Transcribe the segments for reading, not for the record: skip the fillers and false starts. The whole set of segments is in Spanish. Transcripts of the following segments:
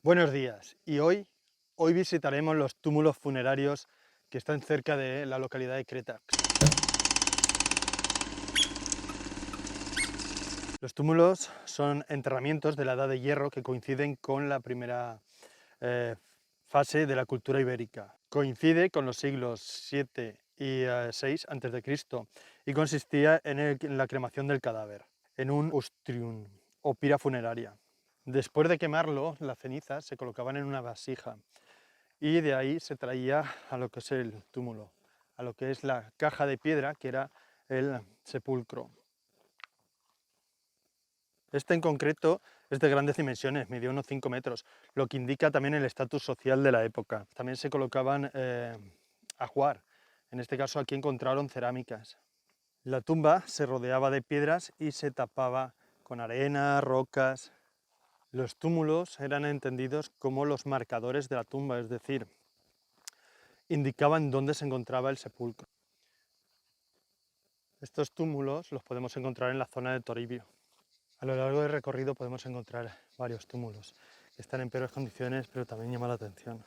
Buenos días, y hoy visitaremos los túmulos funerarios que están cerca de la localidad de Cretax. Los túmulos son enterramientos de la Edad de Hierro que coinciden con la primera fase de la cultura ibérica. Coincide con los siglos 7 y 6 a.C. y consistía en la cremación del cadáver, en un ostrium o pira funeraria. Después de quemarlo, las cenizas se colocaban en una vasija y de ahí se traía a lo que es el túmulo, a lo que es la caja de piedra que era el sepulcro. Este en concreto es de grandes dimensiones, midió unos 5 metros, lo que indica también el estatus social de la época. También se colocaban ajuar, en este caso aquí encontraron cerámicas. La tumba se rodeaba de piedras y se tapaba con arena, rocas. Los túmulos eran entendidos como los marcadores de la tumba, es decir, indicaban dónde se encontraba el sepulcro. Estos túmulos los podemos encontrar en la zona de Toribio. A lo largo del recorrido podemos encontrar varios túmulos que están en peores condiciones, pero también llama la atención.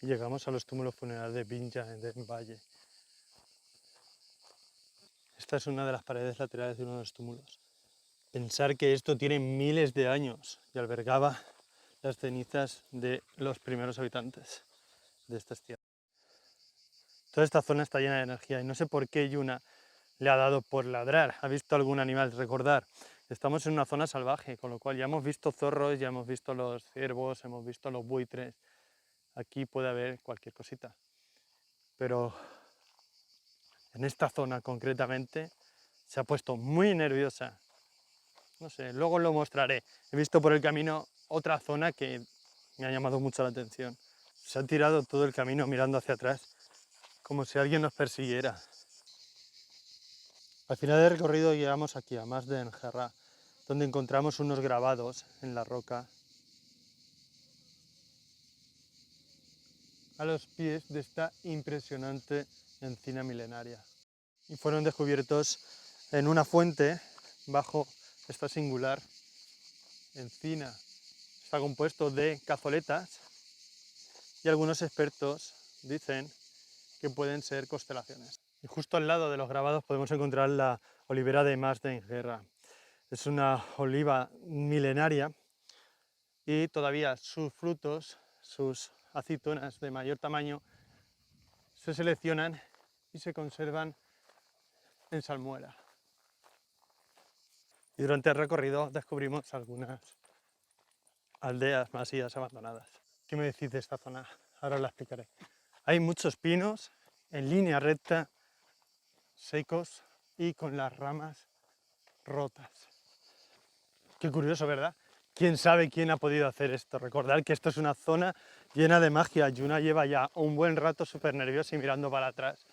Y llegamos a los túmulos funerarios de Vinja en Valle. Esta es una de las paredes laterales de uno de los túmulos. Pensar que esto tiene miles de años y albergaba las cenizas de los primeros habitantes de estas tierras. Toda esta zona está llena de energía y no sé por qué Yuna le ha dado por ladrar. ¿Ha visto algún animal? Recordar, estamos en una zona salvaje, con lo cual ya hemos visto zorros, ya hemos visto los ciervos, hemos visto los buitres. Aquí puede haber cualquier cosita. Pero en esta zona concretamente se ha puesto muy nerviosa. No sé, luego lo mostraré. He visto por el camino otra zona que me ha llamado mucho la atención. Se ha tirado todo el camino mirando hacia atrás, como si alguien nos persiguiera. Al final del recorrido llegamos aquí, a Mas de Enjarrá, donde encontramos unos grabados en la roca a los pies de esta impresionante encina milenaria. Y fueron descubiertos en una fuente bajo esta singular encina. Está compuesto de cazoletas y algunos expertos dicen que pueden ser constelaciones. Y justo al lado de los grabados podemos encontrar la olivera de Mas de Enjarrá. Es una oliva milenaria y todavía sus frutos, sus aceitunas de mayor tamaño, se seleccionan y se conservan en salmuera. Y durante el recorrido descubrimos algunas aldeas, masías abandonadas. ¿Qué me decís de esta zona? Ahora os la explicaré. Hay muchos pinos en línea recta, secos y con las ramas rotas. Qué curioso, ¿verdad? ¿Quién sabe quién ha podido hacer esto? Recordad que esto es una zona llena de magia. Yuna lleva ya un buen rato súper nerviosa y mirando para atrás.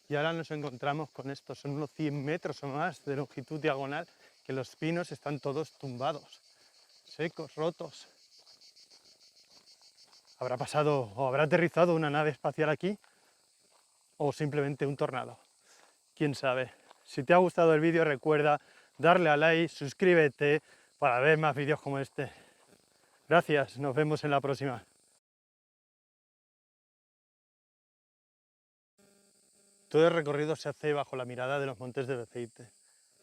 Y ahora nos encontramos con esto. Son unos 100 metros o más de longitud diagonal, que los pinos están todos tumbados, secos, rotos. ¿Habrá pasado o habrá aterrizado una nave espacial aquí? ¿O simplemente un tornado? ¿Quién sabe? Si te ha gustado el vídeo, recuerda darle a like, suscríbete para ver más vídeos como este. Gracias, nos vemos en la próxima. Todo el recorrido se hace bajo la mirada de los montes de Beceite.